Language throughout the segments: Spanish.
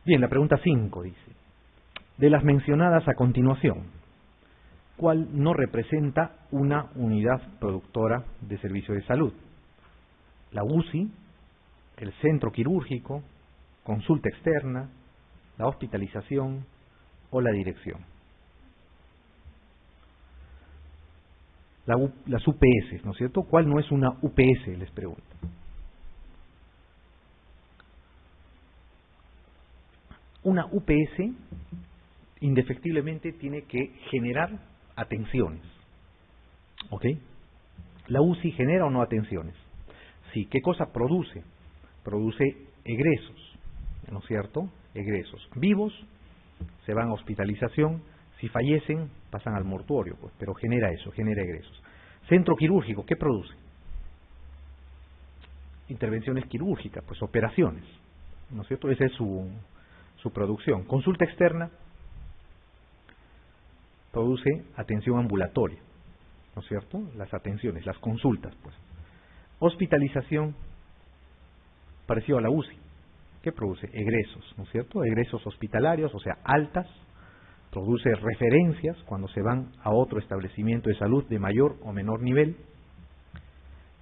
Bien, la pregunta 5 dice, de las mencionadas a continuación, ¿cuál no representa una unidad productora de servicio de salud? La UCI, el centro quirúrgico, consulta externa, la hospitalización o la dirección. Las UPS, ¿no es cierto? ¿Cuál no es una UPS? Les pregunto. Una UPS indefectiblemente tiene que generar atenciones. ¿Ok? ¿La UCI genera o no atenciones? Sí. ¿Qué cosa produce? Produce egresos, ¿no es cierto? Egresos. Vivos se van a hospitalización, si fallecen pasan al mortuorio, pues, pero genera eso, genera egresos. Centro quirúrgico, ¿qué produce? Intervenciones quirúrgicas, pues operaciones, ¿no es cierto? Esa es su producción. Consulta externa produce atención ambulatoria, ¿no es cierto? Las atenciones, las consultas, pues. Hospitalización, parecido a la UCI. ¿Qué produce? Egresos, ¿no es cierto? Egresos hospitalarios, o sea, altas. Produce referencias cuando se van a otro establecimiento de salud de mayor o menor nivel.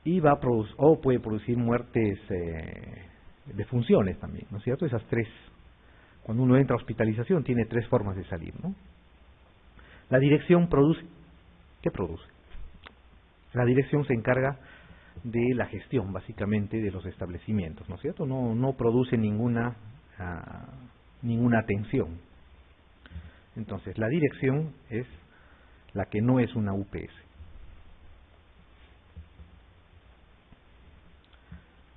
Y va a o puede producir muertes de funciones también, ¿no es cierto? Esas tres. Cuando uno entra a hospitalización tiene tres formas de salir, ¿no? La dirección produce. ¿Qué produce? La dirección se encarga de la gestión, básicamente, de los establecimientos, ¿no es cierto? No produce ninguna atención. Entonces, la dirección es la que no es una UPS.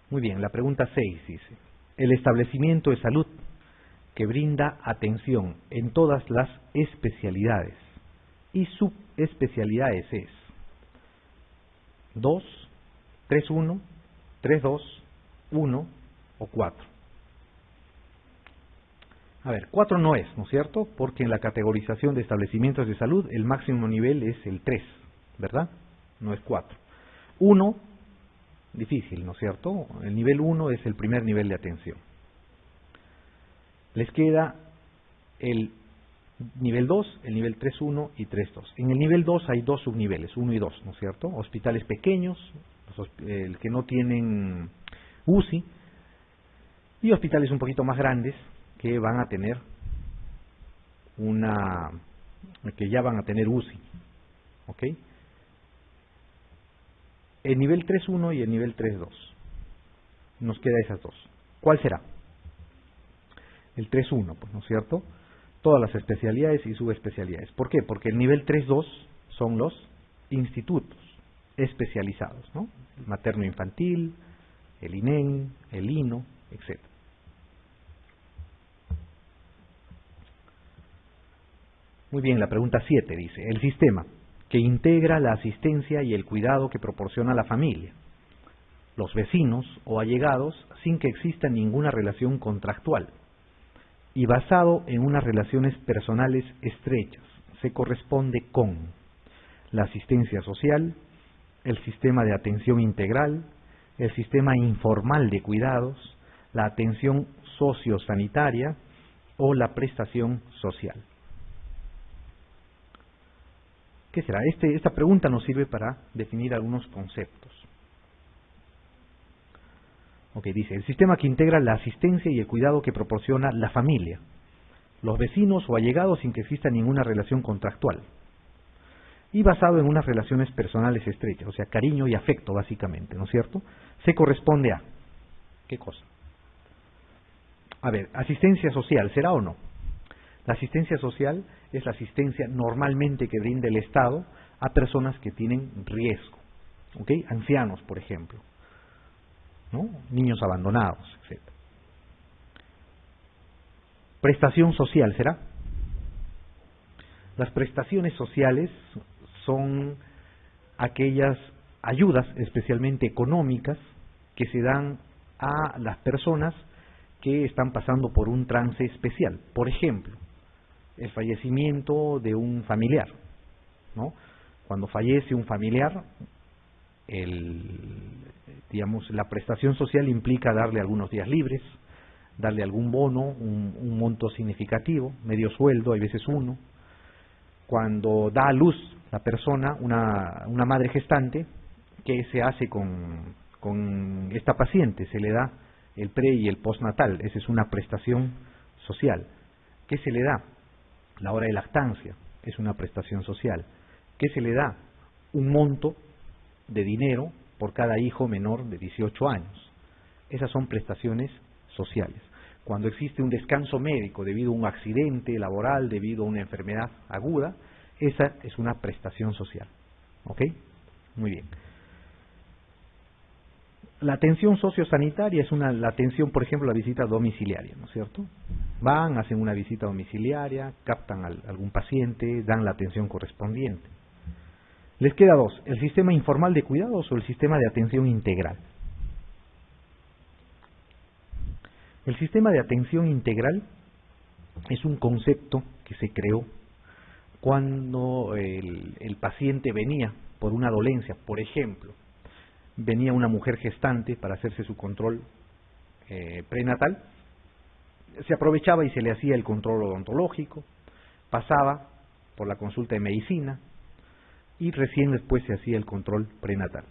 Muy bien, la pregunta 6 dice, el establecimiento de salud que brinda atención en todas las especialidades y subespecialidades es 2, 3.1, 3.2, 1 o 4. A ver, 4 no es, ¿no es cierto? Porque en la categorización de establecimientos de salud el máximo nivel es el 3, ¿verdad? No es 4. 1, difícil, ¿no es cierto? El nivel 1 es el primer nivel de atención. Les queda el nivel 2, el nivel 3.1 y 3.2. En el nivel 2 hay dos subniveles, 1 y 2, ¿no es cierto? Hospitales pequeños, el que no tienen UCI, y hospitales un poquito más grandes que van a tener que ya van a tener UCI, ¿ok? El nivel 3.1 y el nivel 3.2. Nos queda esas dos. ¿Cuál será? El 3.1, pues, ¿no es cierto? Todas las especialidades y subespecialidades. ¿Por qué? Porque el nivel 3.2 son los institutos especializados, ¿no? El materno-infantil, el INEN, el INO, etc. Muy bien, la pregunta 7 dice, el sistema que integra la asistencia y el cuidado que proporciona la familia, los vecinos o allegados sin que exista ninguna relación contractual y basado en unas relaciones personales estrechas, se corresponde con la asistencia social, el sistema de atención integral, el sistema informal de cuidados, la atención sociosanitaria o la prestación social. ¿Qué será? Esta pregunta nos sirve para definir algunos conceptos. Ok, dice, el sistema que integra la asistencia y el cuidado que proporciona la familia, los vecinos o allegados sin que exista ninguna relación contractual, y basado en unas relaciones personales estrechas, o sea, cariño y afecto básicamente, ¿no es cierto? Se corresponde a, ¿qué cosa? A ver, asistencia social, ¿será o no? La asistencia social es la asistencia normalmente que brinda el Estado a personas que tienen riesgo, ¿ok? Ancianos, por ejemplo, ¿no? Niños abandonados, etc. Prestación social, ¿será? Las prestaciones sociales son aquellas ayudas, especialmente económicas, que se dan a las personas que están pasando por un trance especial. Por ejemplo, el fallecimiento de un familiar, ¿no? Cuando fallece un familiar, la prestación social implica darle algunos días libres, darle algún bono, un monto significativo, medio sueldo, hay veces uno. Cuando da a luz la persona, una madre gestante, ¿qué se hace con esta paciente? Se le da el pre y el postnatal, esa es una prestación social. ¿Qué se le da? La hora de lactancia, es una prestación social. ¿Qué se le da? Un monto de dinero por cada hijo menor de 18 años. Esas son prestaciones sociales. Cuando existe un descanso médico debido a un accidente laboral, debido a una enfermedad aguda, esa es una prestación social. ¿Ok? Muy bien. La atención sociosanitaria es la atención, por ejemplo, la visita domiciliaria, ¿no es cierto? Van, hacen una visita domiciliaria, captan a algún paciente, dan la atención correspondiente. Les queda dos, el sistema informal de cuidados o el sistema de atención integral. El sistema de atención integral es un concepto que se creó cuando el paciente venía por una dolencia, por ejemplo, venía una mujer gestante para hacerse su control prenatal, se aprovechaba y se le hacía el control odontológico, pasaba por la consulta de medicina y recién después se hacía el control prenatal.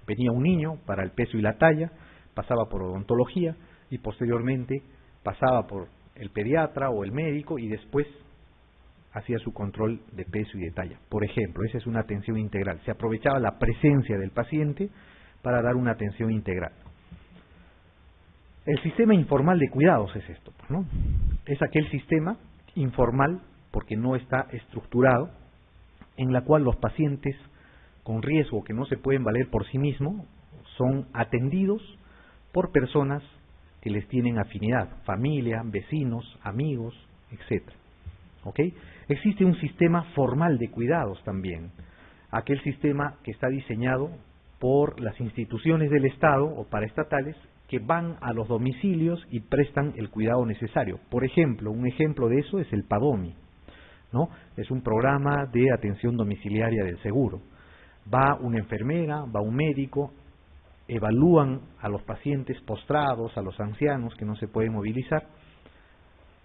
Venía un niño para el peso y la talla, pasaba por odontología y posteriormente pasaba por el pediatra o el médico y después hacía su control de peso y de talla. Por ejemplo, esa es una atención integral. Se aprovechaba la presencia del paciente para dar una atención integral. El sistema informal de cuidados es esto, ¿no? Es aquel sistema informal, porque no está estructurado, en la cual los pacientes con riesgo que no se pueden valer por sí mismos son atendidos por personas que les tienen afinidad, familia, vecinos, amigos, etc. ¿Ok? Existe un sistema formal de cuidados también, aquel sistema que está diseñado por las instituciones del Estado o paraestatales que van a los domicilios y prestan el cuidado necesario. Por ejemplo, un ejemplo de eso es el PADOMI, ¿no? Es un programa de atención domiciliaria del seguro. Va una enfermera, va un médico, evalúan a los pacientes postrados, a los ancianos que no se pueden movilizar,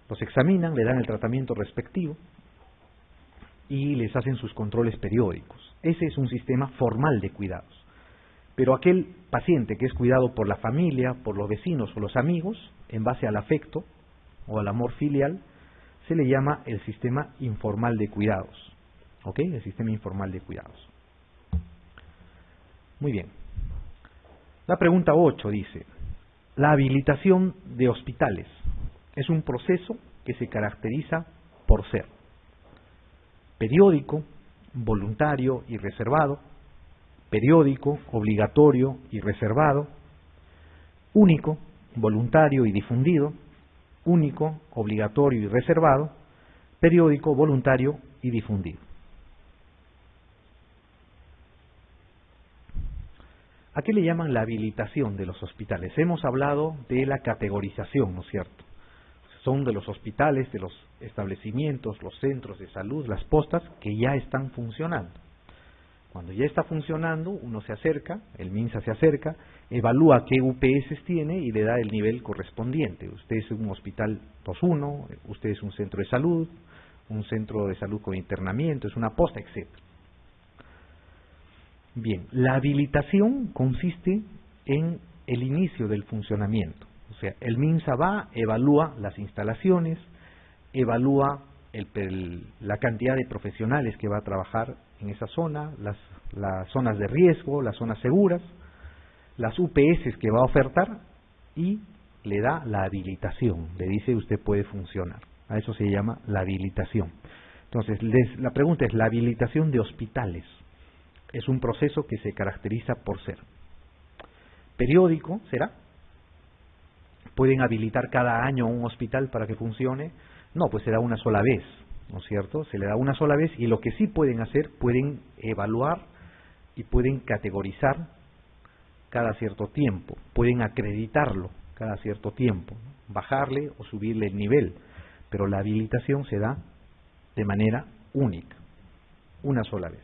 los examinan, le dan el tratamiento respectivo y les hacen sus controles periódicos. Ese es un sistema formal de cuidados. Pero aquel paciente que es cuidado por la familia, por los vecinos o los amigos, en base al afecto o al amor filial, se le llama el sistema informal de cuidados. ¿Ok? El sistema informal de cuidados. Muy bien. La pregunta 8 dice, la habilitación de hospitales es un proceso que se caracteriza por ser periódico, voluntario y reservado, periódico, obligatorio y reservado, único, voluntario y difundido, único, obligatorio y reservado, periódico, voluntario y difundido. ¿A qué le llaman la habilitación de los hospitales? Hemos hablado de la categorización, ¿no es cierto? Son de los hospitales, de los establecimientos, los centros de salud, las postas que ya están funcionando. Cuando ya está funcionando, uno se acerca, el MINSA se acerca, evalúa qué UPS tiene y le da el nivel correspondiente. Usted es un hospital 2.1, usted es un centro de salud, un centro de salud con internamiento, es una posta, etc. Bien, la habilitación consiste en el inicio del funcionamiento. O sea, el MINSA va, evalúa las instalaciones, evalúa la cantidad de profesionales que va a trabajar en esa zona, las zonas de riesgo, las zonas seguras, las UPS que va a ofertar y le da la habilitación, le dice usted puede funcionar. A eso se llama la habilitación. Entonces, la pregunta es, ¿la habilitación de hospitales es un proceso que se caracteriza por ser periódico? ¿Será? ¿Pueden habilitar cada año un hospital para que funcione? No, pues se da una sola vez, ¿no es cierto? Se le da una sola vez y lo que sí pueden hacer, pueden evaluar y pueden categorizar cada cierto tiempo, pueden acreditarlo cada cierto tiempo, ¿no? Bajarle o subirle el nivel, pero la habilitación se da de manera única, una sola vez.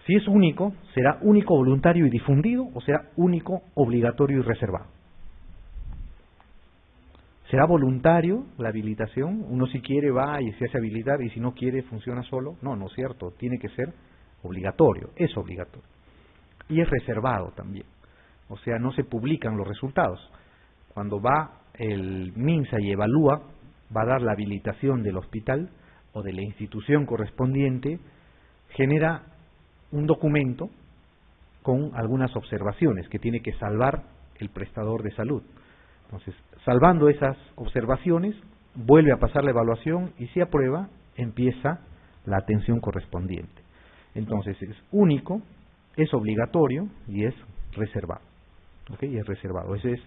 Si es único, será único, voluntario y difundido, o será único, obligatorio y reservado. ¿Será voluntario la habilitación? Uno si quiere va y se hace habilitar y si no quiere funciona solo. No, no es cierto, tiene que ser obligatorio, es obligatorio. Y es reservado también, o sea, no se publican los resultados. Cuando va el MINSA y evalúa, va a dar la habilitación del hospital o de la institución correspondiente, genera un documento con algunas observaciones que tiene que salvar el prestador de salud. Entonces, salvando esas observaciones, vuelve a pasar la evaluación y si aprueba, empieza la atención correspondiente. Entonces, es único, es obligatorio y es reservado. ¿Ok? Y es reservado. Esa es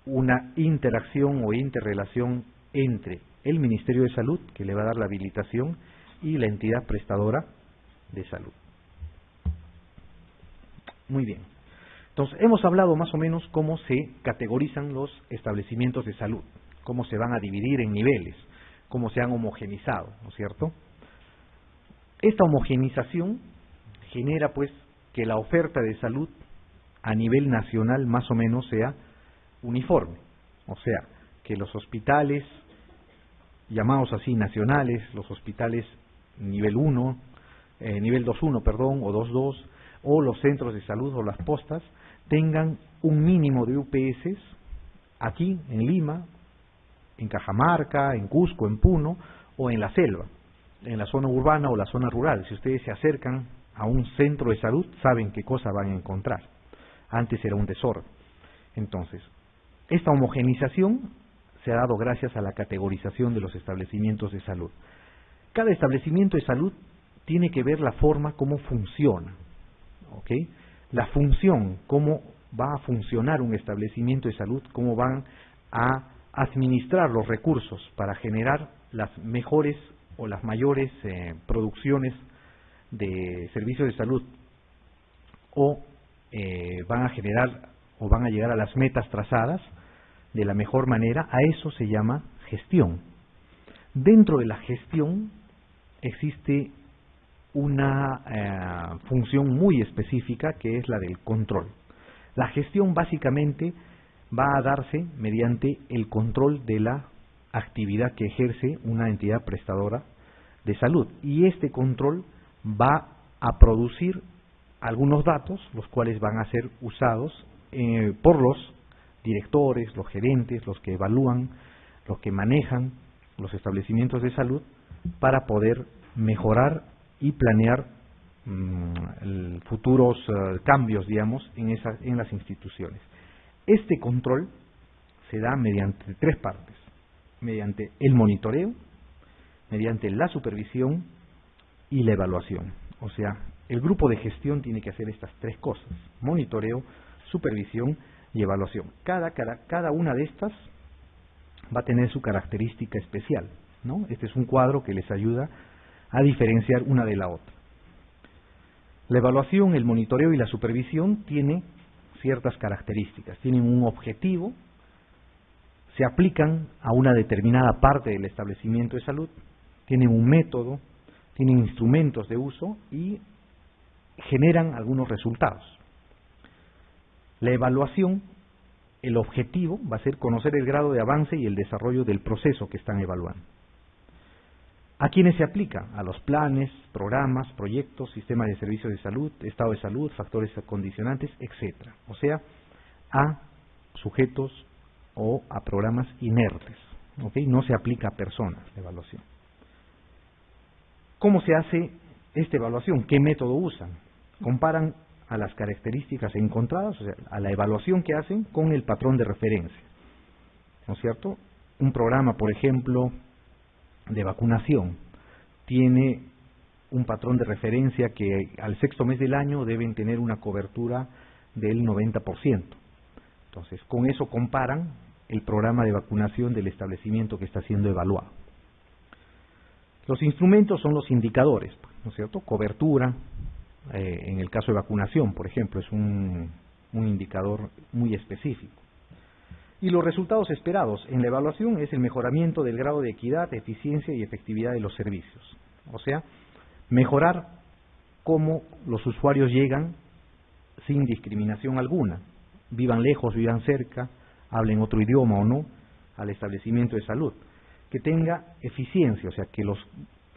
una interacción o interrelación entre el Ministerio de Salud, que le va a dar la habilitación, y la entidad prestadora de salud. Muy bien. Entonces, hemos hablado más o menos cómo se categorizan los establecimientos de salud, cómo se van a dividir en niveles, cómo se han homogenizado, ¿no es cierto? Esta homogenización genera, pues, que la oferta de salud a nivel nacional más o menos sea uniforme, o sea, que los hospitales, llamados así nacionales, los hospitales nivel 1, nivel 2.1, perdón, o 2.2, o los centros de salud o las postas, tengan un mínimo de UPS aquí en Lima, en Cajamarca, en Cusco, en Puno o en la selva, en la zona urbana o la zona rural. Si ustedes se acercan a un centro de salud, saben qué cosa van a encontrar. Antes era un desorden. Entonces, esta homogenización se ha dado gracias a la categorización de los establecimientos de salud. Cada establecimiento de salud tiene que ver la forma como funciona, ¿ok? La función, cómo va a funcionar un establecimiento de salud, cómo van a administrar los recursos para generar las mejores o las mayores producciones de servicios de salud, o van a generar o van a llegar a las metas trazadas de la mejor manera. A eso se llama gestión. Dentro de la gestión existe una función muy específica, que es la del control. La gestión básicamente va a darse mediante el control de la actividad que ejerce una entidad prestadora de salud, y este control va a producir algunos datos, los cuales van a ser usados por los directores, los gerentes, los que evalúan, los que manejan los establecimientos de salud, para poder mejorar y planear futuros cambios, digamos, en las instituciones. Este control se da mediante tres partes: mediante el monitoreo, mediante la supervisión y la evaluación. O sea, el grupo de gestión tiene que hacer estas tres cosas: monitoreo, supervisión y evaluación. Cada una de estas va a tener su característica especial, ¿no? Este es un cuadro que les ayuda a diferenciar una de la otra. La evaluación, el monitoreo y la supervisión tienen ciertas características, tienen un objetivo, se aplican a una determinada parte del establecimiento de salud, tienen un método, tienen instrumentos de uso y generan algunos resultados. La evaluación, el objetivo va a ser conocer el grado de avance y el desarrollo del proceso que están evaluando. ¿A quiénes se aplica? A los planes, programas, proyectos, sistemas de servicios de salud, estado de salud, factores condicionantes, etc. O sea, a sujetos o a programas inertes, ¿ok? No se aplica a personas la evaluación. ¿Cómo se hace esta evaluación? ¿Qué método usan? Comparan a las características encontradas, o sea, a la evaluación que hacen con el patrón de referencia, ¿no es cierto? Un programa, por ejemplo, de vacunación tiene un patrón de referencia que al sexto mes del año deben tener una cobertura del 90%. Entonces, con eso comparan el programa de vacunación del establecimiento que está siendo evaluado. Los instrumentos son los indicadores, ¿no es cierto? Cobertura, en el caso de vacunación, por ejemplo, es un indicador muy específico. Y los resultados esperados en la evaluación es el mejoramiento del grado de equidad, eficiencia y efectividad de los servicios. O sea, mejorar cómo los usuarios llegan sin discriminación alguna, vivan lejos, vivan cerca, hablen otro idioma o no, al establecimiento de salud, que tenga eficiencia, o sea, que los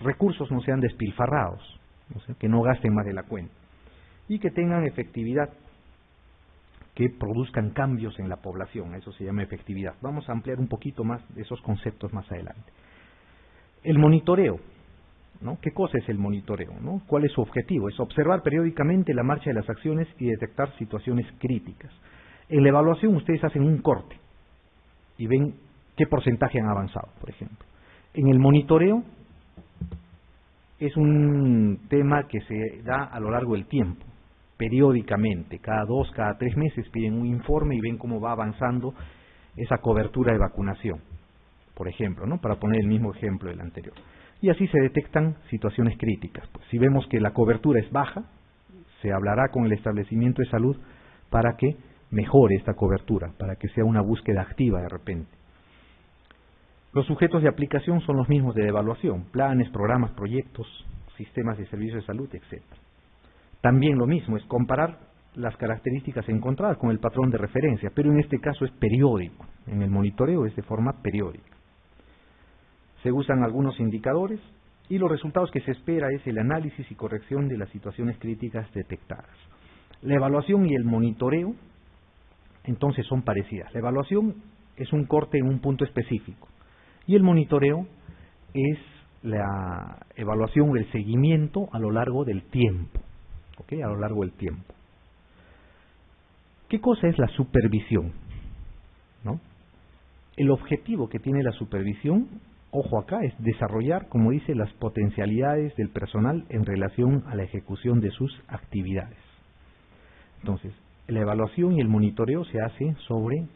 recursos no sean despilfarrados, o sea, que no gasten más de la cuenta, y que tengan efectividad, que produzcan cambios en la población. Eso se llama efectividad. Vamos a ampliar un poquito más de esos conceptos más adelante. El monitoreo, ¿no? ¿Qué cosa es el monitoreo, ¿no? ¿Cuál es su objetivo? Es observar periódicamente la marcha de las acciones y detectar situaciones críticas. En la evaluación ustedes hacen un corte y ven qué porcentaje han avanzado, por ejemplo. En el monitoreo es un tema que se da a lo largo del tiempo, periódicamente, cada 2, cada 3 meses piden un informe y ven cómo va avanzando esa cobertura de vacunación, por ejemplo, ¿no? Para poner el mismo ejemplo del anterior. Y así se detectan situaciones críticas. Pues, si vemos que la cobertura es baja, se hablará con el establecimiento de salud para que mejore esta cobertura, para que sea una búsqueda activa de repente. Los sujetos de aplicación son los mismos de evaluación: planes, programas, proyectos, sistemas de servicios de salud, etc. También lo mismo, es comparar las características encontradas con el patrón de referencia, pero en este caso es periódico. En el monitoreo es de forma periódica. Se usan algunos indicadores y los resultados que se espera es el análisis y corrección de las situaciones críticas detectadas. La evaluación y el monitoreo entonces son parecidas. La evaluación es un corte en un punto específico y el monitoreo es la evaluación o el seguimiento a lo largo del tiempo. ¿Okay? A lo largo del tiempo. ¿Qué cosa es la supervisión? ¿No? El objetivo que tiene la supervisión, ojo acá, es desarrollar, como dice, las potencialidades del personal en relación a la ejecución de sus actividades. Entonces, la evaluación y el monitoreo se hace sobre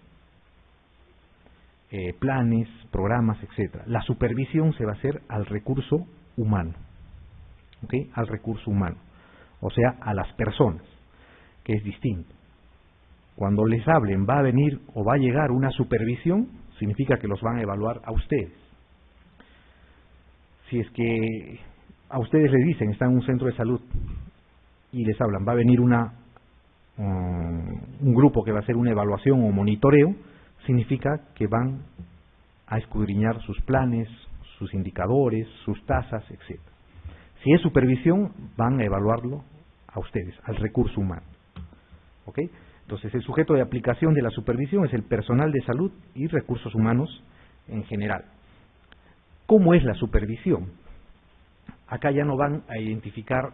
planes, programas, etc. La supervisión se va a hacer al recurso humano, ¿okay? Al recurso humano, o sea, a las personas, que es distinto. Cuando les hablen va a venir o va a llegar una supervisión, significa que los van a evaluar a ustedes. Si es que a ustedes les dicen, están en un centro de salud y les hablan, va a venir un grupo que va a hacer una evaluación o monitoreo, significa que van a escudriñar sus planes, sus indicadores, sus tasas, etc. Si es supervisión, van a evaluarlo a ustedes, al recurso humano. ¿Ok? Entonces, el sujeto de aplicación de la supervisión es el personal de salud y recursos humanos en general. ¿Cómo es la supervisión? Acá ya no van a identificar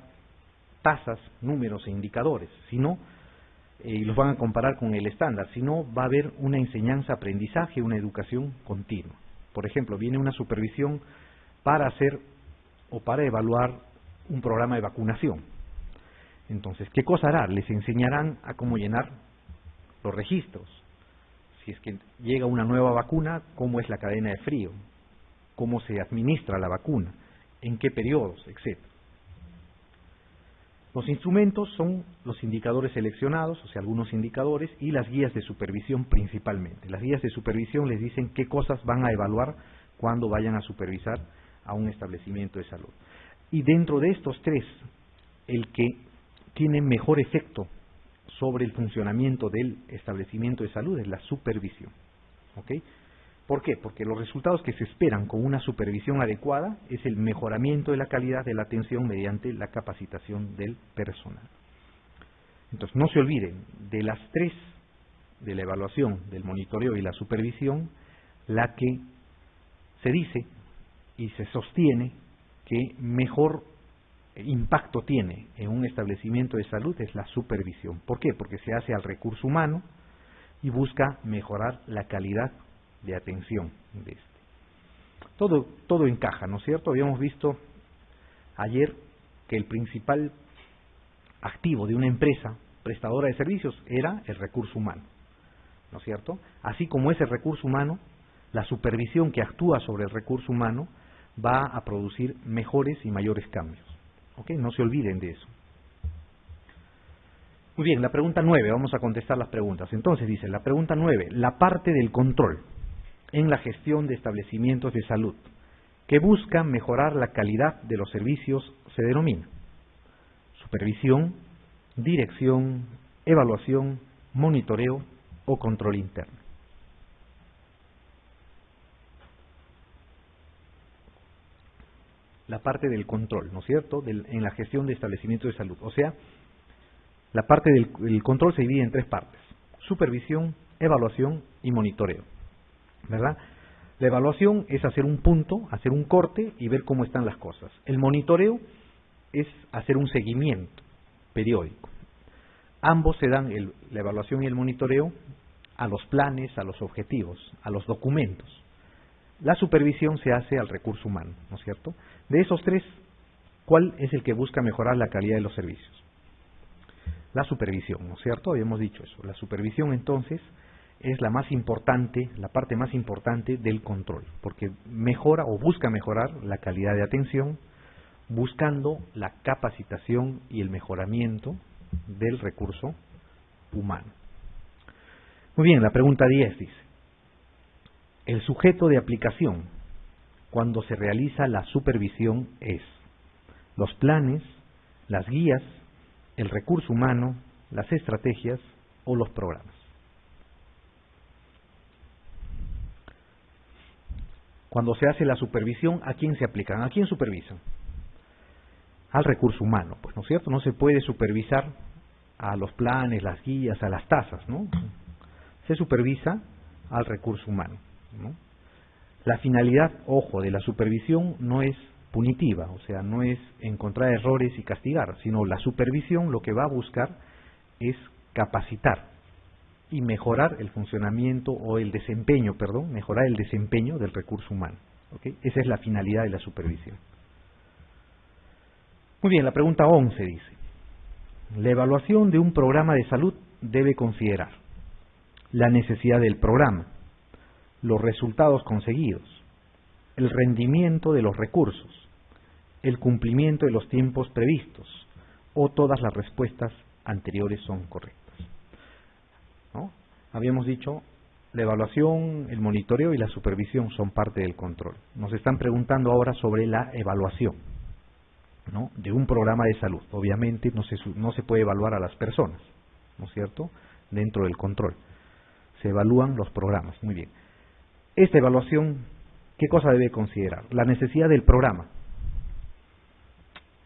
tasas, números e indicadores, sino y los van a comparar con el estándar, sino va a haber una enseñanza-aprendizaje, una educación continua. Por ejemplo, viene una supervisión para hacer o para evaluar un programa de vacunación. Entonces, ¿qué cosa hará? Les enseñarán a cómo llenar los registros. Si es que llega una nueva vacuna, cómo es la cadena de frío, cómo se administra la vacuna, en qué periodos, etc. Los instrumentos son los indicadores seleccionados, o sea, algunos indicadores, y las guías de supervisión principalmente. Las guías de supervisión les dicen qué cosas van a evaluar cuando vayan a supervisar a un establecimiento de salud. Y dentro de estos tres, el que tiene mejor efecto sobre el funcionamiento del establecimiento de salud es la supervisión. ¿Ok? ¿Por qué? Porque los resultados que se esperan con una supervisión adecuada es el mejoramiento de la calidad de la atención mediante la capacitación del personal. Entonces, no se olviden, de las tres, de la evaluación, del monitoreo y la supervisión, la que se dice y se sostiene que mejor impacto tiene en un establecimiento de salud es la supervisión. ¿Por qué? Porque se hace al recurso humano y busca mejorar la calidad de atención de este. Todo encaja, ¿no es cierto? Habíamos visto ayer que el principal activo de una empresa prestadora de servicios era el recurso humano, ¿no es cierto? Así como ese recurso humano, la supervisión que actúa sobre el recurso humano va a producir mejores y mayores cambios. ¿Ok? No se olviden de eso. Muy bien, la pregunta 9, vamos a contestar las preguntas. Entonces dice, la pregunta 9, la parte del control en la gestión de establecimientos de salud que busca mejorar la calidad de los servicios se denomina supervisión, dirección, evaluación, monitoreo o control interno. la parte del control, ¿no es cierto?, en la gestión de establecimientos de salud. O sea, la parte del control se divide en tres partes: supervisión, evaluación y monitoreo, ¿verdad? La evaluación es hacer un punto, hacer un corte y ver cómo están las cosas. El monitoreo es hacer un seguimiento periódico. Ambos se dan, la evaluación y el monitoreo, a los planes, a los objetivos, a los documentos. La supervisión se hace al recurso humano, ¿no es cierto? De esos tres, ¿cuál es el que busca mejorar la calidad de los servicios? La supervisión, ¿no es cierto? Habíamos dicho eso. La supervisión, entonces, es la más importante, la parte más importante del control, porque mejora o busca mejorar la calidad de atención, buscando la capacitación y el mejoramiento del recurso humano. Muy bien, la pregunta 10 dice: el sujeto de aplicación cuando se realiza la supervisión es los planes, las guías, el recurso humano, las estrategias o los programas. Cuando se hace la supervisión, ¿a quién se aplican? ¿A quién supervisan? Al recurso humano, pues, ¿no es cierto? No se puede supervisar a los planes, las guías, a las tasas, ¿no? Se supervisa al recurso humano, ¿no? La finalidad, ojo, de la supervisión no es punitiva, o sea, no es encontrar errores y castigar, sino la supervisión lo que va a buscar es capacitar y mejorar el funcionamiento o el desempeño, mejorar el desempeño del recurso humano, ¿okay? Esa es la finalidad de la supervisión. Muy bien, la pregunta 11 dice: la evaluación de un programa de salud debe considerar la necesidad del programa, los resultados conseguidos, el rendimiento de los recursos, el cumplimiento de los tiempos previstos, o todas las respuestas anteriores son correctas, ¿no? Habíamos dicho, la evaluación, el monitoreo y la supervisión son parte del control. Nos están preguntando ahora sobre la evaluación, ¿no?, de un programa de salud. Obviamente no se puede evaluar a las personas, ¿no es cierto?, dentro del control. Se evalúan los programas. Muy bien. Esta evaluación, ¿qué cosa debe considerar? La necesidad del programa.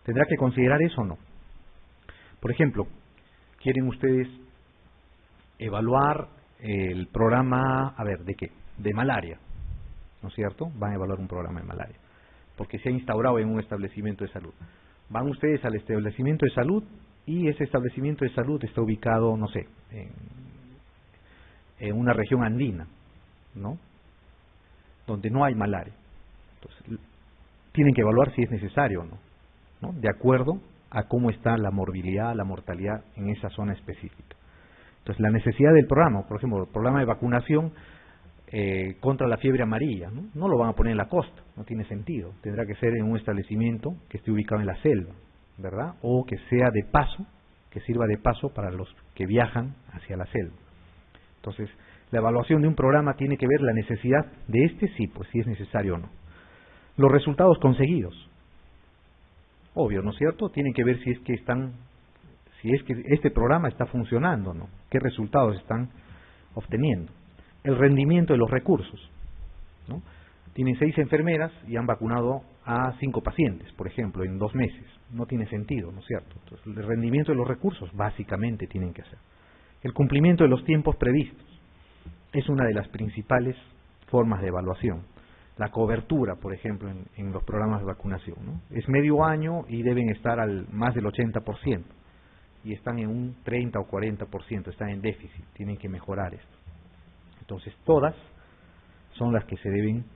¿Tendrá que considerar eso o no? Por ejemplo, ¿quieren ustedes evaluar el programa, ¿de qué? De malaria, ¿no es cierto? Van a evaluar un programa de malaria, porque se ha instaurado en un establecimiento de salud. Van ustedes al establecimiento de salud y ese establecimiento de salud está ubicado, no sé, en una región andina, ¿no?, donde no hay malaria. Entonces, tienen que evaluar si es necesario o no, ¿no?, de acuerdo a cómo está la morbilidad, la mortalidad en esa zona específica. Entonces, la necesidad del programa, por ejemplo, el programa de vacunación contra la fiebre amarilla, ¿no? Lo van a poner en la costa, no tiene sentido. Tendrá que ser en un establecimiento que esté ubicado en la selva, ¿verdad? O que sea de paso, que sirva de paso para los que viajan hacia la selva. Entonces, la evaluación de un programa tiene que ver la necesidad de sí, pues si es necesario o no. Los resultados conseguidos, obvio, ¿no es cierto? Tienen que ver si es que este programa está funcionando o no, qué resultados están obteniendo. El rendimiento de los recursos, ¿no? Tienen 6 enfermeras y han vacunado a 5 pacientes, por ejemplo, en 2 meses. No tiene sentido, ¿no es cierto? Entonces, el rendimiento de los recursos básicamente tienen que hacer. El cumplimiento de los tiempos previstos es una de las principales formas de evaluación. La cobertura, por ejemplo, en los programas de vacunación, ¿no? Es medio año y deben estar al más del 80%, y están en un 30 o 40%, están en déficit, tienen que mejorar esto. Entonces, todas son las que se deben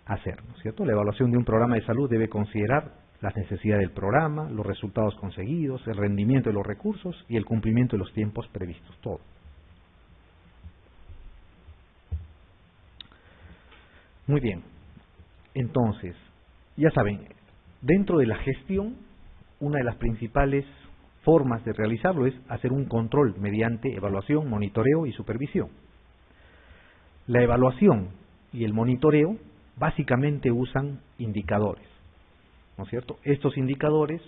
hacer, ¿no es cierto? La evaluación de un programa de salud debe considerar las necesidades del programa, los resultados conseguidos, el rendimiento de los recursos y el cumplimiento de los tiempos previstos, todo. Muy bien. Entonces, ya saben, dentro de la gestión, una de las principales formas de realizarlo es hacer un control mediante evaluación, monitoreo y supervisión. La evaluación y el monitoreo básicamente usan indicadores, ¿no es cierto? Estos indicadores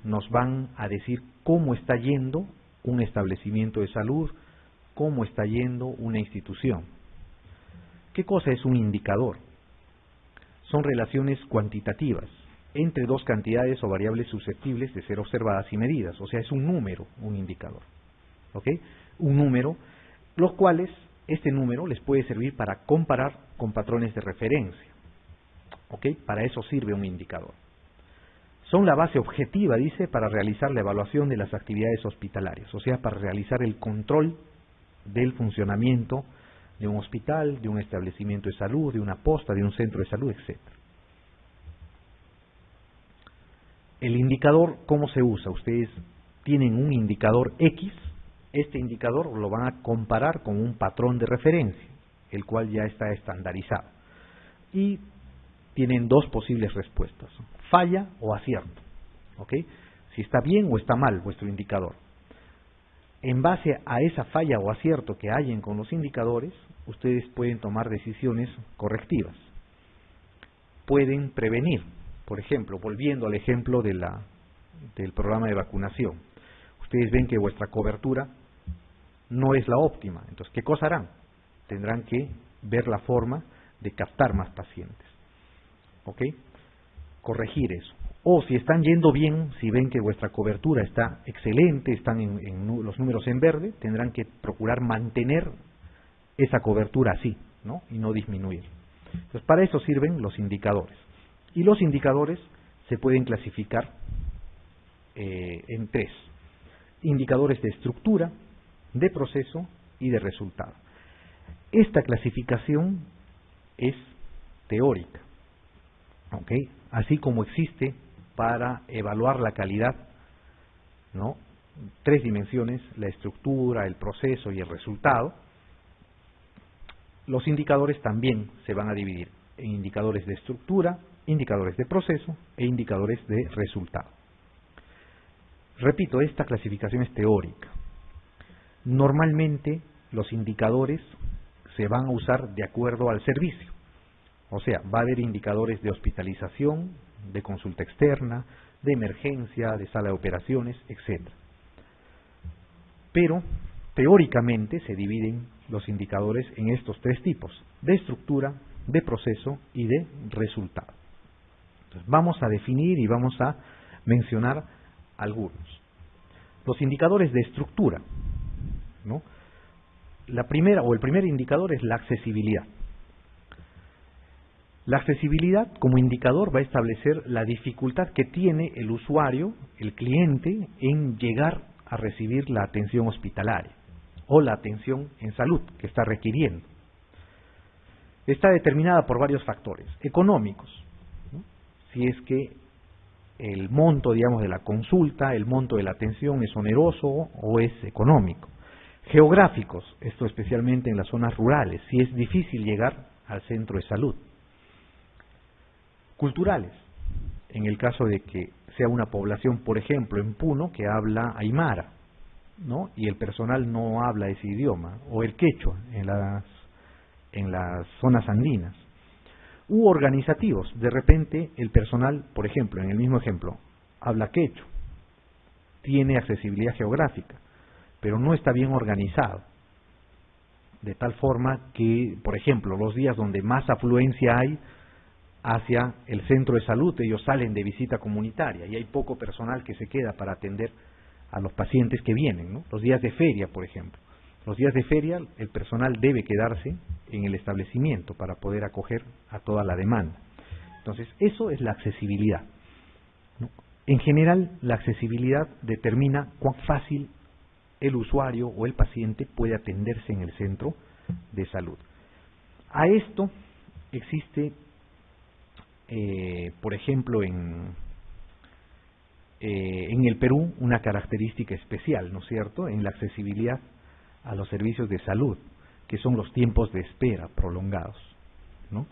nos van a decir cómo está yendo un establecimiento de salud, cómo está yendo una institución. ¿Qué cosa es un indicador? Son relaciones cuantitativas entre dos cantidades o variables susceptibles de ser observadas y medidas. O sea, es un número, un indicador. ¿Ok? Un número, los cuales este número les puede servir para comparar con patrones de referencia. ¿Ok? Para eso sirve un indicador. Son la base objetiva, dice, para realizar la evaluación de las actividades hospitalarias, o sea, para realizar el control del funcionamiento de un hospital, de un establecimiento de salud, de una posta, de un centro de salud, etc. El indicador, ¿cómo se usa? Ustedes tienen un indicador X, este indicador lo van a comparar con un patrón de referencia, el cual ya está estandarizado. Y tienen dos posibles respuestas, falla o acierto. ¿Ok? Si está bien o está mal vuestro indicador. En base a esa falla o acierto que hallen con los indicadores, ustedes pueden tomar decisiones correctivas. Pueden prevenir, por ejemplo, volviendo al ejemplo del programa de vacunación. Ustedes ven que vuestra cobertura no es la óptima. Entonces, ¿qué cosa harán? Tendrán que ver la forma de captar más pacientes. ¿Ok? Corregir eso. O si están yendo bien, si ven que vuestra cobertura está excelente, están en los números en verde, tendrán que procurar mantener esa cobertura así, ¿no? Y no disminuir. Entonces, para eso sirven los indicadores. Y los indicadores se pueden clasificar en tres. Indicadores de estructura, de proceso y de resultado. Esta clasificación es teórica, ¿ok? Así como existe para evaluar la calidad, ¿no? Tres dimensiones, la estructura, el proceso y el resultado. Los indicadores también se van a dividir en indicadores de estructura, indicadores de proceso e indicadores de resultado. Repito, esta clasificación es teórica. Normalmente los indicadores se van a usar de acuerdo al servicio. O sea, va a haber indicadores de hospitalización, de consulta externa, de emergencia, de sala de operaciones, etc. Pero, teóricamente, se dividen los indicadores en estos tres tipos, de estructura, de proceso y de resultado. Entonces, vamos a definir y vamos a mencionar algunos. Los indicadores de estructura, ¿no? El primer indicador es la accesibilidad. La accesibilidad como indicador va a establecer la dificultad que tiene el usuario, el cliente, en llegar a recibir la atención hospitalaria o la atención en salud que está requiriendo. Está determinada por varios factores económicos, ¿no? Si es que el monto, digamos, de la consulta, el monto de la atención es oneroso o es económico. Geográficos, esto especialmente en las zonas rurales, si es difícil llegar al centro de salud. Culturales, en el caso de que sea una población, por ejemplo, en Puno, que habla aymara, ¿no? Y el personal no habla ese idioma, o el quechua en las zonas andinas. U organizativos, de repente el personal, por ejemplo, en el mismo ejemplo, habla quechua, tiene accesibilidad geográfica, pero no está bien organizado, de tal forma que, por ejemplo, los días donde más afluencia hay hacia el centro de salud, ellos salen de visita comunitaria y hay poco personal que se queda para atender a los pacientes que vienen, ¿no? Los días de feria, por ejemplo. Los días de feria el personal debe quedarse en el establecimiento para poder acoger a toda la demanda. Entonces, eso es la accesibilidad, ¿no? En general, la accesibilidad determina cuán fácil el usuario o el paciente puede atenderse en el centro de salud. A esto existe, por ejemplo, en el Perú una característica especial, ¿no es cierto?, en la accesibilidad a los servicios de salud, que son los tiempos de espera prolongados, ¿no?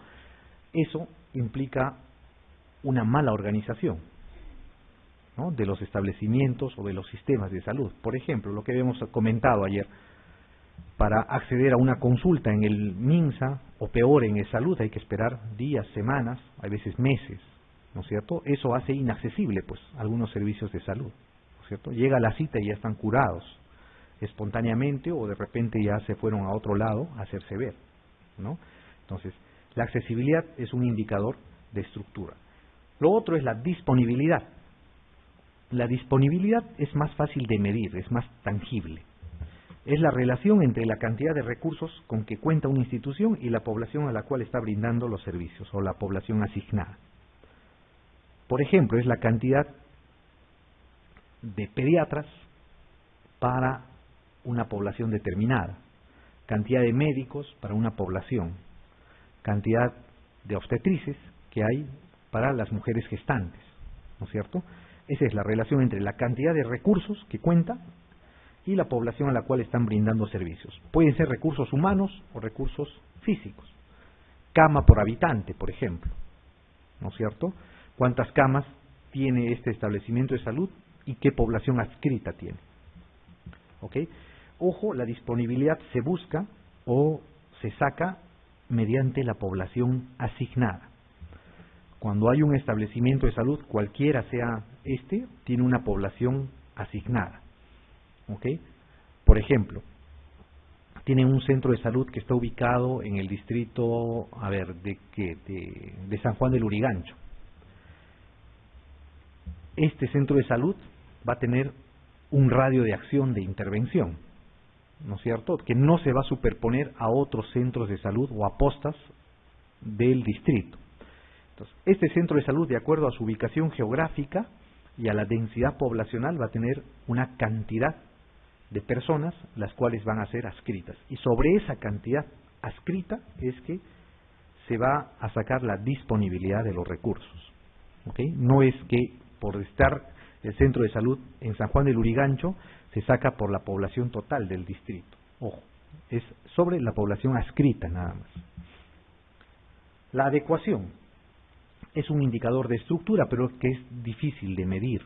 Eso implica una mala organización, ¿no?, de los establecimientos o de los sistemas de salud. Por ejemplo, lo que habíamos comentado ayer, para acceder a una consulta en el MINSA, o peor en el salud, hay que esperar días, semanas, a veces meses, ¿no es cierto? Eso hace inaccesible, pues, algunos servicios de salud, ¿no es cierto? Llega la cita y ya están curados espontáneamente, o de repente ya se fueron a otro lado a hacerse ver, ¿no? Entonces, la accesibilidad es un indicador de estructura. Lo otro es la disponibilidad. La disponibilidad es más fácil de medir, es más tangible. Es la relación entre la cantidad de recursos con que cuenta una institución y la población a la cual está brindando los servicios, o la población asignada. Por ejemplo, es la cantidad de pediatras para una población determinada, cantidad de médicos para una población, cantidad de obstetrices que hay para las mujeres gestantes, ¿no es cierto? Esa es la relación entre la cantidad de recursos que cuenta y la población a la cual están brindando servicios. Pueden ser recursos humanos o recursos físicos. Cama por habitante, por ejemplo, ¿no es cierto? ¿Cuántas camas tiene este establecimiento de salud y qué población adscrita tiene? ¿Ok? Ojo, la disponibilidad se busca o se saca mediante la población asignada. Cuando hay un establecimiento de salud, cualquiera sea este, tiene una población asignada. ¿Ok? Por ejemplo, tienen un centro de salud que está ubicado en el distrito, de San Juan del Lurigancho. Este centro de salud va a tener un radio de acción de intervención, ¿no es cierto?, que no se va a superponer a otros centros de salud o a postas del distrito. Entonces, este centro de salud, de acuerdo a su ubicación geográfica y a la densidad poblacional, va a tener una cantidad de personas las cuales van a ser adscritas. Y sobre esa cantidad adscrita es que se va a sacar la disponibilidad de los recursos. ¿Ok? No es que por estar el centro de salud en San Juan del Lurigancho se saca por la población total del distrito. Ojo, es sobre la población adscrita nada más. La adecuación es un indicador de estructura, pero que es difícil de medir,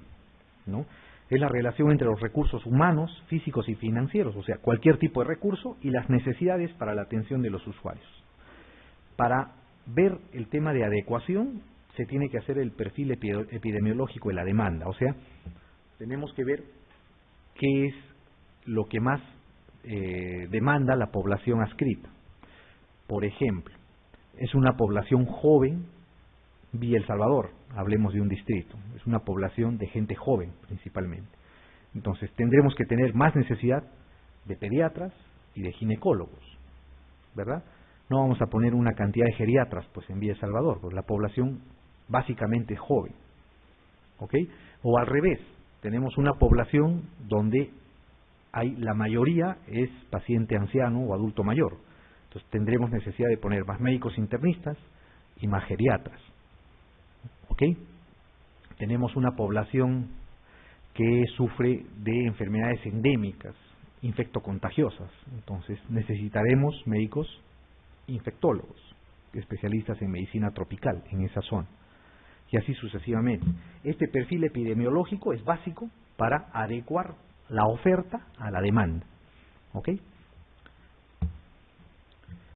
¿no? Es la relación entre los recursos humanos, físicos y financieros, o sea, cualquier tipo de recurso y las necesidades para la atención de los usuarios. Para ver el tema de adecuación, se tiene que hacer el perfil epidemiológico de la demanda, o sea, tenemos que ver qué es lo que más demanda la población adscrita. Por ejemplo, es una población joven, Villa El Salvador, hablemos de un distrito, es una población de gente joven principalmente. Entonces tendremos que tener más necesidad de pediatras y de ginecólogos, ¿verdad? No vamos a poner una cantidad de geriatras pues en Villa El Salvador, pues la población básicamente joven, ¿ok? O al revés, tenemos una población donde la mayoría es paciente anciano o adulto mayor, entonces tendremos necesidad de poner más médicos internistas y más geriatras. ¿Ok? Tenemos una población que sufre de enfermedades endémicas, infectocontagiosas. Entonces necesitaremos médicos infectólogos, especialistas en medicina tropical en esa zona. Y así sucesivamente. Este perfil epidemiológico es básico para adecuar la oferta a la demanda. ¿Ok?